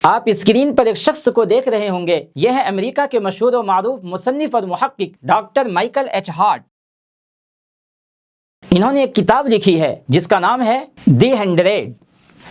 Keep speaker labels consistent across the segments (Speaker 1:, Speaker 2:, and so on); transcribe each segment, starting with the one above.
Speaker 1: آپ اسکرین پر ایک شخص کو دیکھ رہے ہوں گے، یہ ہے امریکہ کے مشہور و معروف مصنف اور محقق ڈاکٹر مائیکل ایچ ہارٹ۔ انہوں نے ایک کتاب لکھی ہے جس کا نام ہے دی 100۔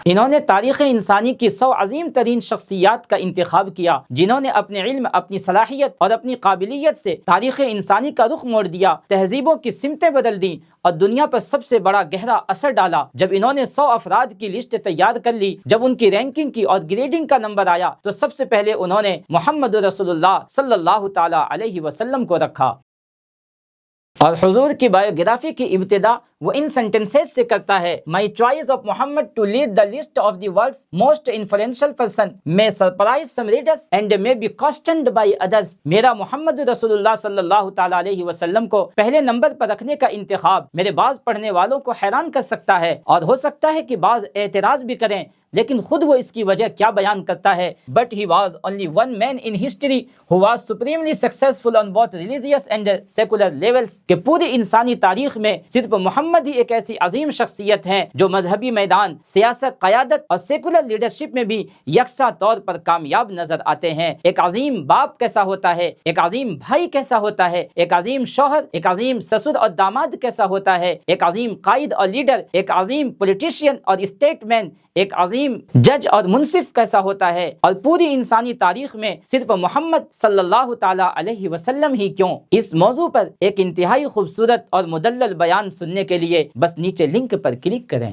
Speaker 1: انہوں نے تاریخ انسانی کی 100 عظیم ترین شخصیات کا انتخاب کیا جنہوں نے اپنے علم، اپنی صلاحیت اور اپنی قابلیت سے تاریخ انسانی کا رخ موڑ دیا، تہذیبوں کی سمتیں بدل دیں اور دنیا پر سب سے بڑا گہرا اثر ڈالا۔ جب انہوں نے 100 افراد کی لسٹ تیار کر لی، جب ان کی رینکنگ کی اور گریڈنگ کا نمبر آیا تو سب سے پہلے انہوں نے محمد رسول اللہ صلی اللہ تعالی علیہ وسلم کو رکھا۔ اور حضور کی بایوگرافی کی ابتدا وہ ان سینٹنسز سے کرتا ہے: My choice of Muhammad to lead the list of the world's most influential person may surprise some readers and may be questioned by others۔ میرا محمد رسول اللہ صلی اللہ تعالیٰ علیہ وسلم کو پہلے نمبر پر رکھنے کا انتخاب میرے بعض پڑھنے والوں کو حیران کر سکتا ہے اور ہو سکتا ہے کہ بعض اعتراض بھی کریں، لیکن خود وہ اس کی وجہ کیا بیان کرتا ہے: But he was only one man in history who was supremely successful on both religious and secular levels۔ کہ پوری انسانی تاریخ میں صرف محمد ہی ایک ایسی عظیم شخصیت ہیں جو مذہبی میدان، سیاست، قیادت اور سیکولر لیڈرشپ میں بھی یکساں طور پر کامیاب نظر آتے ہیں۔ ایک عظیم باپ کیسا ہوتا ہے، ایک عظیم بھائی کیسا ہوتا ہے، ایک عظیم شوہر، ایک عظیم سسر اور داماد کیسا ہوتا ہے، ایک عظیم قائد اور لیڈر، ایک عظیم پولیٹیشین اور اسٹیٹ مین، ایک عظیم جج اور منصف کیسا ہوتا ہے، اور پوری انسانی تاریخ میں صرف محمد صلی اللہ تعالی علیہ وسلم ہی کیوں۔ اس موضوع پر ایک انتہائی خوبصورت اور مدلل بیان سننے کے لیے بس نیچے لنک پر کلک کریں۔